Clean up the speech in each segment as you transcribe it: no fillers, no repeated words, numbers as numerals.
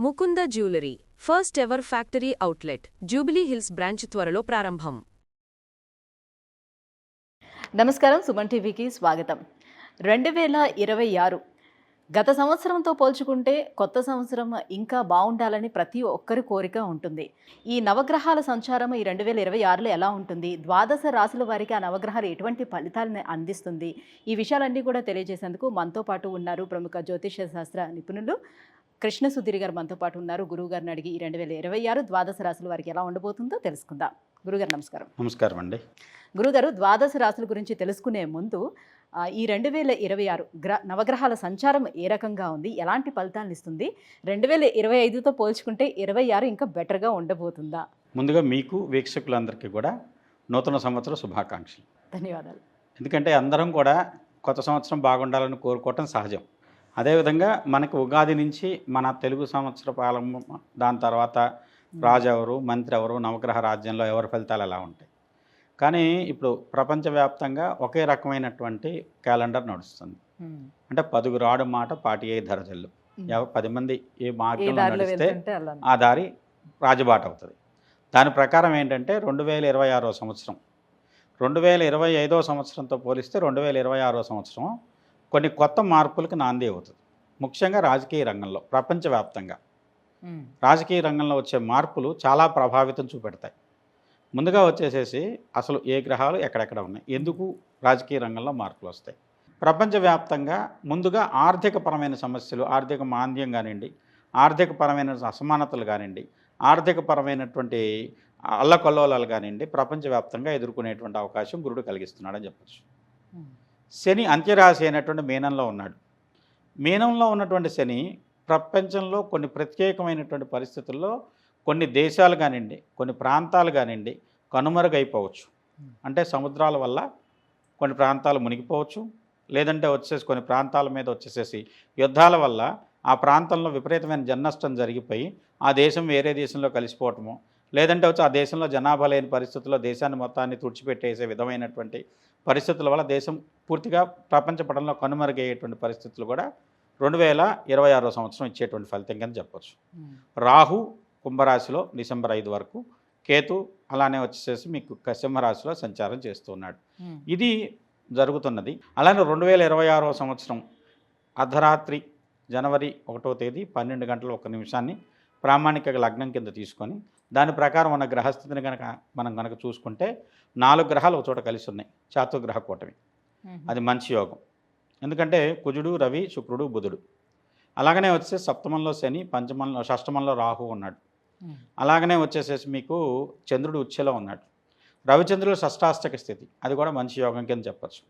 Mukunda jewellery first ever factory outlet jubilee hills branch త్వరలో ప్రారంభం. నమస్కారం, సుమన్ టీవీకి స్వాగతం. 2026 గత సంవత్సరంతో పోల్చుకుంటే కొత్త సంవత్సరం ఇంకా బాగుండాలని ప్రతి ఒక్కరి కోరిక ఉంటుంది. ఈ నవగ్రహాల సంచారం ఈ 2026లో ఎలా ఉంటుంది, ద్వాదశ రాశుల వారికి ఆ నవగ్రహాలు ఎటువంటి ఫలితాలను అందిస్తుంది, ఈ విషయాలన్నీ కూడా తెలియజేసేందుకు మనతో పాటు ఉన్నారు ప్రముఖ జ్యోతిష శాస్త్ర నిపుణులు కృష్ణ సుధీర్ గారు. మనతో పాటు ఉన్నారు. గురువు గారిని అడిగి ఈ 2026 ద్వాదశ రాశుల వారికి ఎలా ఉండబోతుందో తెలుసుకుందాం. గురుగారు నమస్కారం. నమస్కారం అండి. గురుగారు, ద్వాదశ రాశుల గురించి తెలుసుకునే ముందు ఈ 2026 నవగ్రహాల సంచారం ఏ రకంగా ఉంది, ఎలాంటి ఫలితాలను ఇస్తుంది, 2025తో పోల్చుకుంటే 26 ఇంకా బెటర్గా ఉండబోతుందా? ముందుగా మీకు వీక్షకులందరికీ కూడా నూతన సంవత్సర శుభాకాంక్షలు. ధన్యవాదాలు. ఎందుకంటే అందరం కూడా కొత్త సంవత్సరం బాగుండాలని కోరుకోవటం సహజం. అదేవిధంగా మనకు ఉగాది నుంచి మన తెలుగు సంవత్సర పాలన, దాని తర్వాత రాజు ఎవరు, మంత్రి ఎవరు, నవగ్రహ రాజ్యంలో ఎవరి ఫలితాలు ఎలా ఉంటాయి. కానీ ఇప్పుడు ప్రపంచవ్యాప్తంగా ఒకే రకమైనటువంటి క్యాలెండర్ నడుస్తుంది. అంటే 10 రాడు మాట 10 ధరజల్లు. 10 మంది ఏ మార్గంలో నడిస్తే ఆ దారి రాజబాట అవుతుంది. దాని ప్రకారం ఏంటంటే 2026 సంవత్సరం 2025 సంవత్సరంతో పోలిస్తే 2026 సంవత్సరం కొన్ని కొత్త మార్పులకు నాంది అవుతుంది. ముఖ్యంగా రాజకీయ రంగంలో, ప్రపంచవ్యాప్తంగా రాజకీయ రంగంలో వచ్చే మార్పులు చాలా ప్రభావితం చూపెడతాయి. ముందుగా వచ్చేసేసి అసలు ఏ గ్రహాలు ఎక్కడెక్కడ ఉన్నాయి, ఎందుకు రాజకీయ రంగంలో మార్పులు వస్తాయి. ప్రపంచవ్యాప్తంగా ముందుగా ఆర్థికపరమైన సమస్యలు, ఆర్థిక మాంద్యం కానివ్వండి, ఆర్థికపరమైన అసమానతలు కానివ్వండి, ఆర్థికపరమైనటువంటి అల్లకల్లోలాలు కానివ్వండి, ప్రపంచవ్యాప్తంగా ఎదుర్కొనేటువంటి అవకాశం గురుడు కలిగిస్తున్నాడని చెప్పచ్చు. శని అంత్యరాశి అయినటువంటి మీనంలో ఉన్నాడు. మీనంలో ఉన్నటువంటి శని ప్రపంచంలో కొన్ని ప్రత్యేకమైనటువంటి పరిస్థితుల్లో కొన్ని దేశాలు కానివ్వండి, కొన్ని ప్రాంతాలు కానివ్వండి కనుమరుగైపోవచ్చు. అంటే సముద్రాల వల్ల కొన్ని ప్రాంతాలు మునిగిపోవచ్చు, లేదంటే వచ్చేసి కొన్ని ప్రాంతాల మీద వచ్చేసేసి యుద్ధాల వల్ల ఆ ప్రాంతంలో విపరీతమైన జననష్టం జరిగిపోయి ఆ దేశం వేరే దేశంలో కలిసిపోవటము, లేదంటే వచ్చి ఆ దేశంలో జనాభా లేని పరిస్థితుల్లో దేశాన్ని మొత్తాన్ని తుడిచిపెట్టేసే విధమైనటువంటి పరిస్థితుల వల్ల దేశం పూర్తిగా ప్రపంచ పటంలో కనుమరుగయ్యేటువంటి పరిస్థితులు కూడా 2026 సంవత్సరం ఇచ్చేటువంటి ఫలితం కింద చెప్పచ్చు. రాహు కుంభరాశిలో డిసెంబర్ 5 వరకు, కేతు అలానే వచ్చేసేసి మీకు సింహరాశిలో సంచారం చేస్తున్నాడు. ఇది జరుగుతున్నది. అలానే 2026 సంవత్సరం అర్ధరాత్రి జనవరి 1వ తేదీ 12 గంటల 1 నిమిషాన్ని ప్రామాణిక లగ్నం కింద తీసుకొని దాని ప్రకారం ఉన్న గ్రహస్థితిని మనం కనుక చూసుకుంటే 4 గ్రహాలు ఒక చోట కలిసి ఉన్నాయి. చాతుర్గ్రహ కూటమి, అది మంచి యోగం. ఎందుకంటే కుజుడు, రవి, శుక్రుడు, బుధుడు. అలాగనే వచ్చే సప్తమంలో శని, పంచమంలో షష్టమంలో రాహు ఉన్నాడు. అలాగనే వచ్చేసేసి మీకు చంద్రుడు ఉచ్ఛలో ఉన్నాడు. రవిచంద్రుడు షష్టాష్టక స్థితి, అది కూడా మంచి యోగం కింద చెప్పచ్చు.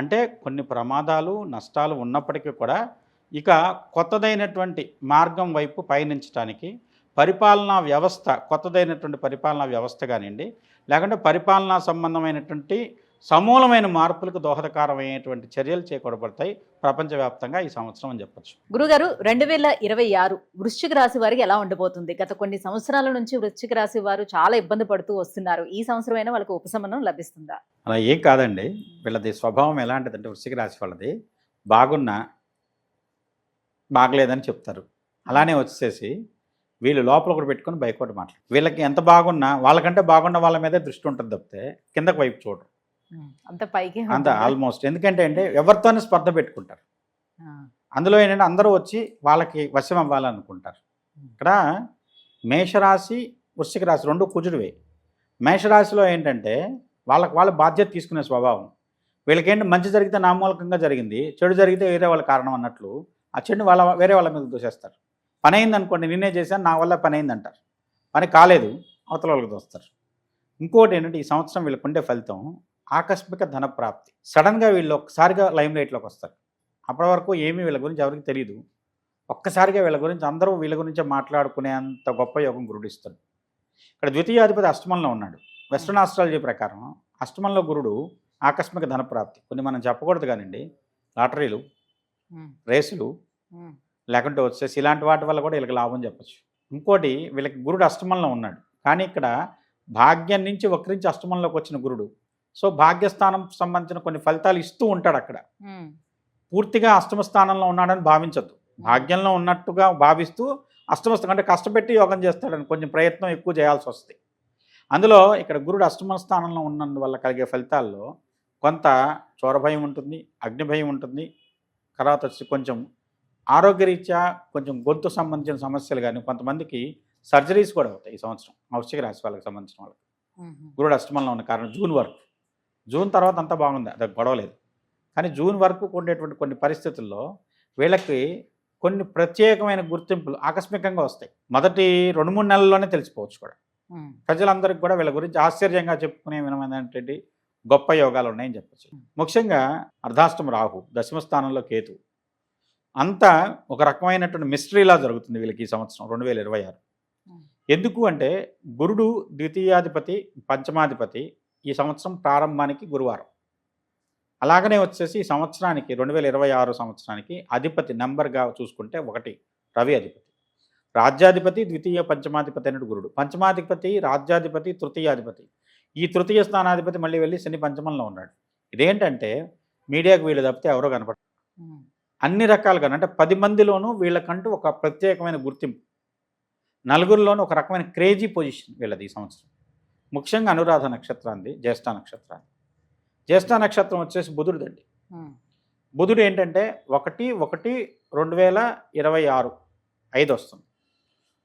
అంటే కొన్ని ప్రమాదాలు, నష్టాలు ఉన్నప్పటికీ కూడా ఇక కొత్తదైనటువంటి మార్గం వైపు పయనించడానికి పరిపాలనా వ్యవస్థ, కొత్తదైనటువంటి పరిపాలనా వ్యవస్థ కానివ్వండి, లేకుంటే పరిపాలనా సంబంధమైనటువంటి సమూలమైన మార్పులకు దోహదకారమైనటువంటి చర్యలు చేకూడబడతాయి ప్రపంచవ్యాప్తంగా ఈ సంవత్సరం అని చెప్పచ్చు. గురుగారు, 2026 వృశ్చిక రాశి వారికి ఎలా ఉండబోతుంది? గత కొన్ని సంవత్సరాల నుంచి వృశ్చిక రాశి వారు చాలా ఇబ్బంది పడుతూ వస్తున్నారు. ఈ సంవత్సరమైనా వాళ్ళకి ఉపశమనం లభిస్తుందా? అలా ఏం కాదండి. వీళ్ళది స్వభావం ఎలాంటిదంటే వృశ్చిక రాశి వాళ్ళది బాగున్నా బాగలేదని చెప్తారు. అలానే వచ్చేసి వీళ్ళు లోపల కూడా పెట్టుకొని బయట మాట్లాడు. వీళ్ళకి ఎంత బాగున్నా వాళ్ళకంటే బాగున్న వాళ్ళ మీదే దృష్టి ఉంటుంది తప్పితే కిందకు వైపు చూడరు. అంత పైకి అంత ఆల్మోస్ట్. ఎందుకంటే ఎవరితోనే స్పర్ధ పెట్టుకుంటారు. అందులో ఏంటంటే అందరూ వచ్చి వాళ్ళకి వశం అవ్వాలనుకుంటారు. ఇక్కడ మేషరాశి, వృశ్చిక రాశి 2 కుజుడివే. మేషరాశిలో ఏంటంటే వాళ్ళ బాధ్యత తీసుకునే స్వభావం. వీళ్ళకేంటి మంచి జరిగితే నా మూలకంగా జరిగింది, చెడు జరిగితే వేరే వాళ్ళ కారణం అన్నట్లు ఆ చెడుని వేరే వాళ్ళ మీద దోసేస్తారు. పని అయింది అనుకోండి, నిన్నే చేశాను, నా వల్ల పని అయింది అంటారు. పని కాలేదు, అవతల వాళ్ళకి దోస్తారు. ఇంకోటి ఏంటంటే ఈ సంవత్సరం వీళ్ళకు ఉండే ఫలితం ఆకస్మిక ధన ప్రాప్తి. సడన్గా వీళ్ళు ఒక్కసారిగా లైమ్ లైట్లోకి వస్తారు. అప్పటి వరకు ఏమీ వీళ్ళ గురించి ఎవరికి తెలియదు. ఒక్కసారిగా వీళ్ళ గురించి అందరూ వీళ్ళ గురించే మాట్లాడుకునేంత గొప్ప యోగం గురుడు ఇస్తాడు. ఇక్కడ ద్వితీయాధిపతి అష్టమంలో ఉన్నాడు. వెస్ట్రన్ ఆస్ట్రాలజీ ప్రకారం అష్టమంలో గురుడు ఆకస్మిక ధన ప్రాప్తి. కొన్ని మనం చెప్పకూడదు కానివ్వండి, లాటరీలు, రేసులు, లేకుంటే వచ్చేసి ఇలాంటి వాటి వల్ల కూడా వీళ్ళకి లాభం చెప్పచ్చు. ఇంకోటి వీళ్ళకి గురుడు అష్టమంలో ఉన్నాడు, కానీ ఇక్కడ భాగ్యం నుంచి వక్రించి అష్టమంలోకి వచ్చిన గురుడు. సో భాగ్యస్థానం సంబంధించిన కొన్ని ఫలితాలు ఇస్తూ ఉంటాడు. అక్కడ పూర్తిగా అష్టమ స్థానంలో ఉన్నాడని భావించద్దు. భాగ్యంలో ఉన్నట్టుగా భావిస్తూ అష్టమస్థం అంటే కష్టపెట్టి యోగం చేస్తాడని కొంచెం ప్రయత్నం ఎక్కువ చేయాల్సి వస్తుంది. అందులో ఇక్కడ గురుడు అష్టమ స్థానంలో ఉన్నందువల్ల కలిగే ఫలితాల్లో కొంత చోరభయం ఉంటుంది, అగ్నిభయం ఉంటుంది. తర్వాత వచ్చి కొంచెం ఆరోగ్యరీత్యా కొంచెం గొంతు సంబంధించిన సమస్యలు కానీ కొంతమందికి సర్జరీస్ కూడా అవుతాయి ఈ సంవత్సరం. వృశ్చిక రాశి వాళ్ళకి సంబంధించిన వాళ్ళకి గురుడు అష్టమంలో ఉన్న కారణం జూన్ వరకు. జూన్ తర్వాత అంతా బాగుంది, అది గొడవలేదు. కానీ జూన్ వరకు ఉండేటువంటి కొన్ని పరిస్థితుల్లో వీళ్ళకి కొన్ని ప్రత్యేకమైన గుర్తింపులు ఆకస్మికంగా వస్తాయి. మొదటి 2-3 నెలల్లోనే తెలిసిపోవచ్చు కూడా. ప్రజలందరికీ కూడా వీళ్ళ గురించి ఆశ్చర్యంగా చెప్పుకునే విధమైనటువంటి గొప్ప యోగాలు ఉన్నాయని చెప్పచ్చు. ముఖ్యంగా అర్ధాష్టమ రాహు, దశమ స్థానంలో కేతు, అంతా ఒక రకమైనటువంటి మిస్టరీలా జరుగుతుంది వీళ్ళకి ఈ సంవత్సరం 2026. ఎందుకు అంటే గురుడు ద్వితీయాధిపతి, పంచమాధిపతి ఈ సంవత్సరం ప్రారంభానికి గురువారం. అలాగనే వచ్చేసి ఈ సంవత్సరానికి 2026 సంవత్సరానికి అధిపతి నెంబర్గా చూసుకుంటే 1 రవి అధిపతి, రాజ్యాధిపతి, ద్వితీయ పంచమాధిపతి అనేది గురుడు, పంచమాధిపతి, రాజ్యాధిపతి, తృతీయాధిపతి. ఈ తృతీయ స్థానాధిపతి మళ్ళీ వెళ్ళి శని పంచమంలో ఉన్నాడు. ఇదేంటంటే మీడియాకు వీళ్ళు తప్పితే ఎవరో కనపడరు. అన్ని రకాలుగా అంటే 10 మందిలోనూ వీళ్ళకంటూ ఒక ప్రత్యేకమైన గుర్తింపు, నలుగురిలోనూ ఒక రకమైన క్రేజీ పొజిషన్ వీళ్ళది ఈ సంవత్సరం. ముఖ్యంగా అనురాధ నక్షత్రాన్ని, జ్యేష్ఠ నక్షత్రాన్ని. జ్యేష్ఠ నక్షత్రం వచ్చేసి బుధుడిదండి. బుధుడు ఏంటంటే 1-1-2026 5 వస్తుంది,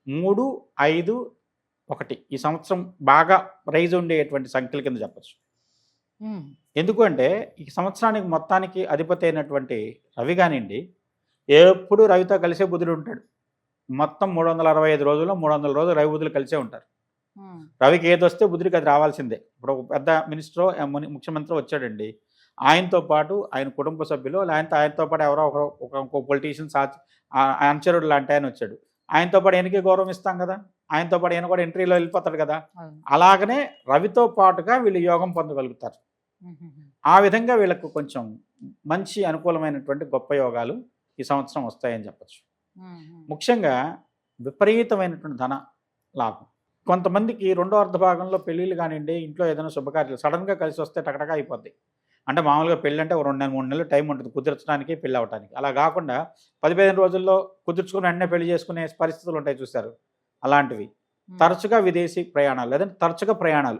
3-5-1 ఈ సంవత్సరం బాగా రైజ్ ఉండేటువంటి సంఖ్యల కింద చెప్పచ్చు. ఎందుకు అంటే ఈ సంవత్సరానికి మొత్తానికి అధిపతి అయినటువంటి రవి కానివ్వండి, ఎప్పుడు రవితో కలిసే బుధుడు ఉంటాడు. మొత్తం 365 రోజుల్లో 300 రోజులు రవి బుధులు కలిసే ఉంటారు. రవికి ఏది వస్తే బుధుడికి అది రావాల్సిందే. ఇప్పుడు ఒక పెద్ద మినిస్టర్, ముఖ్యమంత్రి వచ్చాడండి, ఆయనతో పాటు ఆయన కుటుంబ సభ్యులు, లేకపోతే ఆయనతో పాటు ఎవరో ఒక పొలిటీషియన్ అనుచరుడు లాంటి ఆయన వచ్చాడు, ఆయనతో పాటు ఆయనకే గౌరవం ఇస్తాం కదా, ఆయనతో పాటు ఆయన కూడా ఎంట్రీలో వెళ్ళిపోతాడు కదా. అలాగనే రవితో పాటుగా వీళ్ళు యోగం పొందగలుగుతారు. ఆ విధంగా వీళ్ళకు కొంచెం మంచి అనుకూలమైనటువంటి గొప్ప యోగాలు ఈ సంవత్సరం వస్తాయని చెప్పచ్చు. ముఖ్యంగా విపరీతమైనటువంటి ధన లాభం. కొంతమందికి రెండో అర్ధ భాగంలో పెళ్ళిళ్ళు కానివ్వండి, ఇంట్లో ఏదైనా శుభకార్యాలు సడన్గా కలిసి వస్తే టకటగా అయిపోద్ది. అంటే మామూలుగా పెళ్ళి అంటే 2-3 నెలలు టైం ఉంటుంది కుదిర్చడానికి, పెళ్ళి అవడానికి. అలా కాకుండా 10-15 రోజుల్లో కుదుర్చుకుని వెంటనే పెళ్లి చేసుకునే పరిస్థితులు ఉంటాయి చూశారు, అలాంటివి. తరచుగా విదేశీ ప్రయాణాలు, లేదంటే తరచుగా ప్రయాణాలు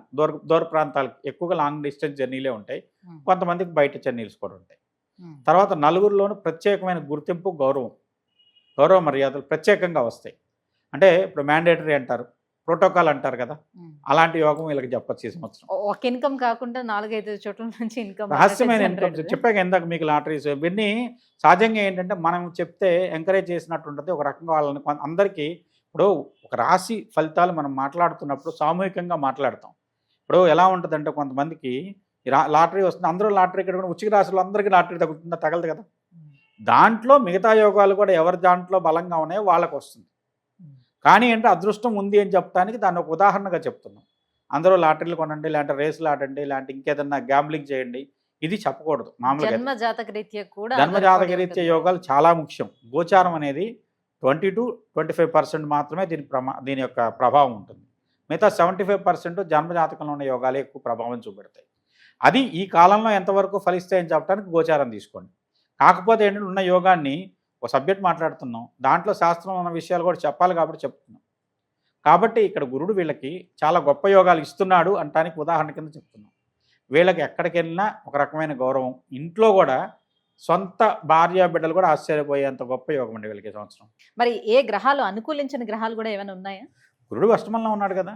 దూర ప్రాంతాలకు, ఎక్కువగా లాంగ్ డిస్టెన్స్ జర్నీలే ఉంటాయి. కొంతమందికి బయట జర్నీలు కూడా ఉంటాయి. తర్వాత నలుగురిలోనూ ప్రత్యేకమైన గుర్తింపు, గౌరవ మర్యాదలు ప్రత్యేకంగా వస్తాయి. అంటే ఇప్పుడు మ్యాండేటరీ అంటారు, ప్రోటోకాల్ అంటారు కదా, అలాంటి యోగం వీళ్ళకి చెప్పచ్చు ఈ సంవత్సరం. ఒక ఇన్కమ్ కాకుండా 4-5 చోట్ల నుంచి ఇన్కమ్, రహస్యమైన ఇన్కమ్. చెప్పాక ఇందాక మీకు లాటరీస్ ఇవన్నీ సహజంగా ఏంటంటే మనం చెప్తే ఎంకరేజ్ చేసినట్టు ఉంటుంది. ఒక రకంగా వాళ్ళని అందరికీ ఇప్పుడు ఒక రాశి ఫలితాలు మనం మాట్లాడుతున్నప్పుడు సామూహికంగా మాట్లాడతాం. ఇప్పుడు ఎలా ఉంటుందంటే కొంతమందికి లాటరీ వస్తుంది, అందరూ లాటరీ ఇక్కడ వృశ్చిక రాశిలో అందరికీ లాటరీ తగ్గుతుందా? తగలదు కదా. దాంట్లో మిగతా యోగాలు కూడా ఎవరి దాంట్లో బలంగా ఉన్నాయో వాళ్ళకు వస్తుంది. కానీ అంటే అదృష్టం ఉంది అని చెప్పడానికి దాన్ని ఒక ఉదాహరణగా చెప్తున్నాం. అందరూ లాటరీలు కొనండి, లేదంటే రేసులు ఆడండి, లేదంటే ఇంకేదన్నా గ్యాంబ్లింగ్ చేయండి, ఇది చెప్పకూడదు. మామూలుగా జన్మజాతక రీత్యా యోగాలు చాలా ముఖ్యం. గోచారం అనేది 20-25% మాత్రమే దీని యొక్క ప్రభావం ఉంటుంది. మిగతా 75% జన్మజాతకంలో ఉన్న యోగాలే ఎక్కువ ప్రభావం చూపెడతాయి. అది ఈ కాలంలో ఎంతవరకు ఫలిస్తాయని చెప్పడానికి గోచారం తీసుకోండి. కాకపోతే ఏంటంటే ఉన్న యోగాన్ని ఒక సబ్జెక్ట్ మాట్లాడుతున్నాం, దాంట్లో శాస్త్రం ఉన్న విషయాలు కూడా చెప్పాలి కాబట్టి చెప్తున్నాం. కాబట్టి ఇక్కడ గురుడు వీళ్ళకి చాలా గొప్ప యోగాలు ఇస్తున్నాడు అంటానికి ఉదాహరణ కింద చెప్తున్నాం. వీళ్ళకి ఎక్కడికి వెళ్ళినా ఒక రకమైన గౌరవం, ఇంట్లో కూడా సొంత భార్య బిడ్డలు కూడా ఆశ్చర్యపోయేంత గొప్ప యోగం అండి వీళ్ళకి సంవత్సరం. మరి ఏ గ్రహాలు అనుకూలించిన గ్రహాలు కూడా ఏమైనా ఉన్నాయా? గురుడు అష్టమంలో ఉన్నాడు కదా,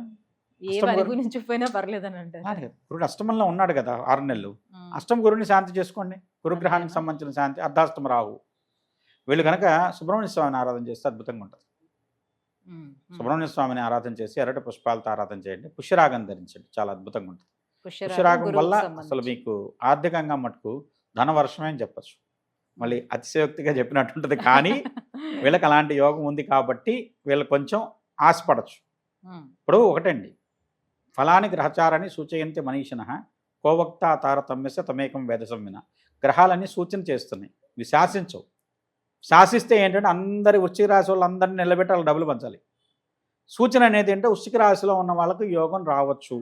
అనుకూలించిపోయినా పర్లేదని అంటారు. గురుడు అష్టమంలో ఉన్నాడు కదా 6 నెలలు. అష్టమ గురుని శాంతి చేసుకోండి, గురుగ్రహానికి సంబంధించిన శాంతి. అర్ధాష్టమ రాహు, వీళ్ళు కనుక సుబ్రహ్మణ్య స్వామిని ఆరాధన చేస్తే అద్భుతంగా ఉంటుంది. సుబ్రహ్మణ్య స్వామిని ఆరాధన చేసి ఎర్రటి పుష్పాలతో ఆరాధన చేయండి, పుష్యరాగం ధరించండి, చాలా అద్భుతంగా ఉంటుంది. పుష్యరాగం వల్ల అసలు మీకు ఆర్థికంగా మటుకు ధన వర్షమే అని చెప్పచ్చు. మళ్ళీ అతిశయోక్తిగా చెప్పినట్టుంటుంది, కానీ వీళ్ళకి అలాంటి యోగం ఉంది కాబట్టి వీళ్ళు కొంచెం ఆశపడచ్చు. ఇప్పుడు ఒకటండి, ఫలాని గ్రహచారాన్ని సూచయంతి మనీషిన కోవక్త తారతమ్యస తమేకం వేద సంవిన. గ్రహాలన్నీ సూచన చేస్తున్నాయి, ఇవి శాసించవు. శాసిస్తే ఏంటంటే అందరి వృశ్చిక రాశి వాళ్ళందరినీ నిలబెట్టి వాళ్ళు డబ్బులు పంచాలి. సూచన అనేది ఏంటంటే వృశ్చిక రాశిలో ఉన్న వాళ్ళకు యోగం రావచ్చు.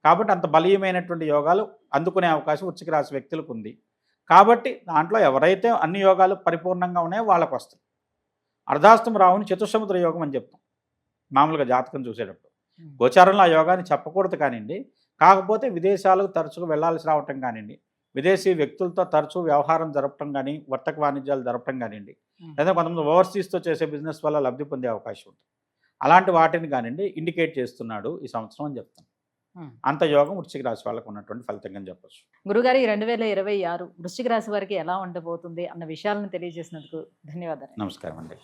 కాబట్టి అంత బలీయమైనటువంటి యోగాలు అందుకునే అవకాశం వృశ్చిక రాశి వ్యక్తులకు ఉంది. కాబట్టి దాంట్లో ఎవరైతే అన్ని యోగాలు పరిపూర్ణంగా ఉన్నాయో వాళ్ళకు వస్తాయి. అర్ధాష్టమ రాహుని చతుస్సముద్ర యోగం అని చెప్తాం మామూలుగా జాతకం చూసేటప్పుడు. గోచారంలో ఆ యోగాన్ని చెప్పకూడదు కానివ్వండి, కాకపోతే విదేశాలకు తరచుగా వెళ్ళాల్సి రావటం కానివ్వండి, విదేశీ వ్యక్తులతో తరచూ వ్యవహారం జరపటం కానీ, వర్తక వాణిజ్యాలు జరపటం కానివ్వండి, లేదా కొంతమంది ఓవర్సీస్తో చేసే బిజినెస్ వల్ల లబ్ధి పొందే అవకాశం ఉంటుంది. అలాంటి వాటిని కానివ్వండి ఇండికేట్ చేస్తున్నాడు ఈ సంవత్సరం అని చెప్తాను. అంత యోగం వృశ్చిక రాశి వాళ్ళకు ఉన్నటువంటి ఫలితంగా చెప్పచ్చు. గురుగారు, ఈ 2026 వృశ్చిక రాశి వారికి ఎలా ఉండబోతుంది అన్న విషయాలను తెలియజేసినందుకు ధన్యవాదాలు. నమస్కారం అండి.